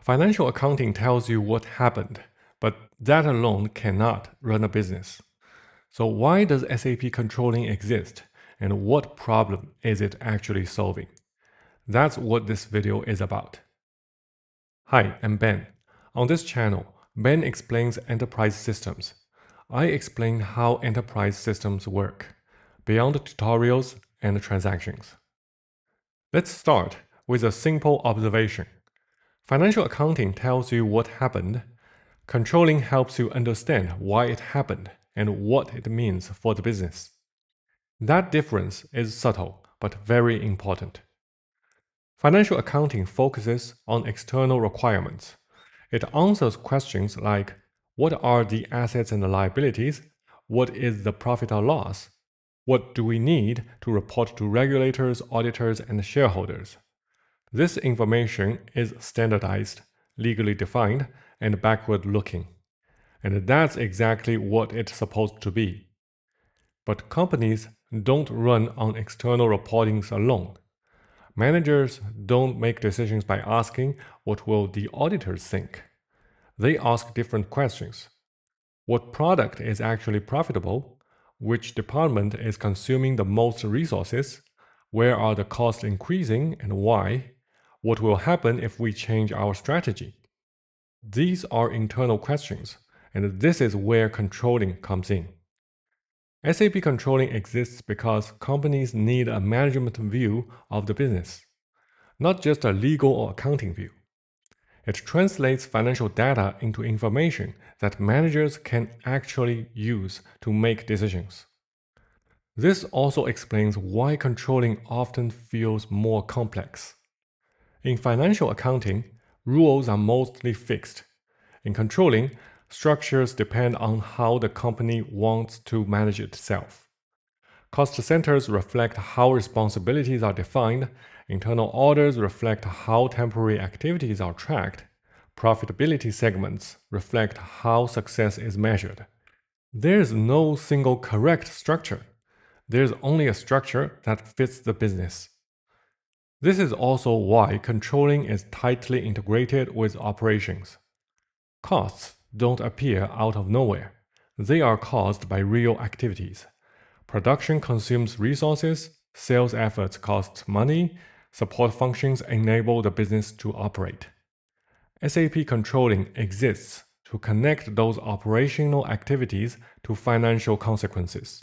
Financial accounting tells you what happened, but that alone cannot run a business. So why does SAP Controlling exist, and what problem is it actually solving? That's what this video is about. Hi, I'm Ben. On this channel, Ben explains enterprise systems. I explain how enterprise systems work, beyond tutorials and transactions. Let's start with a simple observation. Financial accounting tells you what happened. Controlling helps you understand why it happened and what it means for the business. That difference is subtle but very important. Financial accounting focuses on external requirements. It answers questions like, what are the assets and the liabilities? What is the profit or loss? What do we need to report to regulators, auditors, and shareholders? This information is standardized, legally defined, and backward-looking. And that's exactly what it's supposed to be. But companies don't run on external reportings alone. Managers don't make decisions by asking, what will the auditors think? They ask different questions. What product is actually profitable? Which department is consuming the most resources? Where are the costs increasing and why? What will happen if we change our strategy? These are internal questions, and this is where controlling comes in. SAP Controlling exists because companies need a management view of the business, not just a legal or accounting view. It translates financial data into information that managers can actually use to make decisions. This also explains why controlling often feels more complex. In financial accounting, rules are mostly fixed. In controlling, structures depend on how the company wants to manage itself. Cost centers reflect how responsibilities are defined, internal orders reflect how temporary activities are tracked, profitability segments reflect how success is measured. There's no single correct structure. There's only a structure that fits the business. This is also why controlling is tightly integrated with operations. Costs don't appear out of nowhere. They are caused by real activities. Production consumes resources, sales efforts cost money, support functions enable the business to operate. SAP Controlling exists to connect those operational activities to financial consequences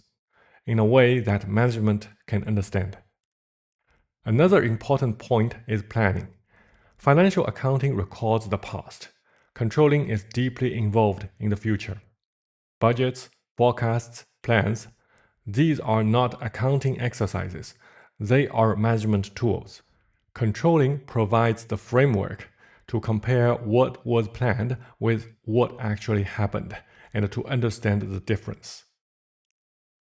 in a way that management can understand. Another important point is planning. Financial accounting records the past. Controlling is deeply involved in the future. Budgets, forecasts, plans, these are not accounting exercises. They are management tools. Controlling provides the framework to compare what was planned with what actually happened and to understand the difference.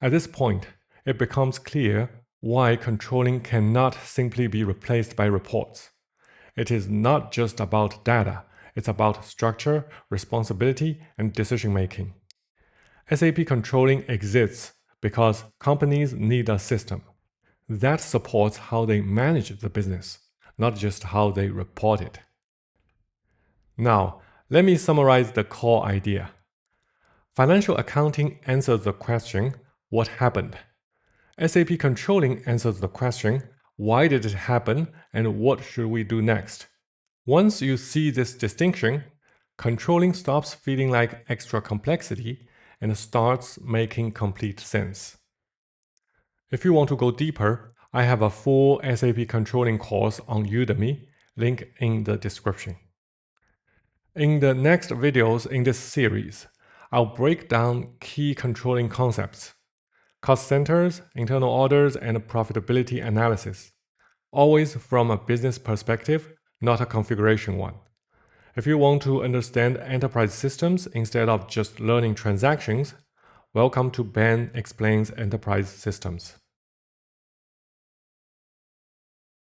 At this point, it becomes clear why controlling cannot simply be replaced by reports. It is not just about data, it's about structure, responsibility, and decision-making. SAP Controlling exists because companies need a system that supports how they manage the business, not just how they report it. Now, let me summarize the core idea. Financial accounting answers the question, what happened? SAP Controlling answers the question, why did it happen and what should we do next? Once you see this distinction, controlling stops feeling like extra complexity and starts making complete sense. If you want to go deeper, I have a full SAP Controlling course on Udemy, link in the description. In the next videos in this series, I'll break down key controlling concepts: cost centers, internal orders, and profitability analysis, always from a business perspective, not a configuration one. If you want to understand enterprise systems instead of just learning transactions, welcome to Ben Explains Enterprise Systems.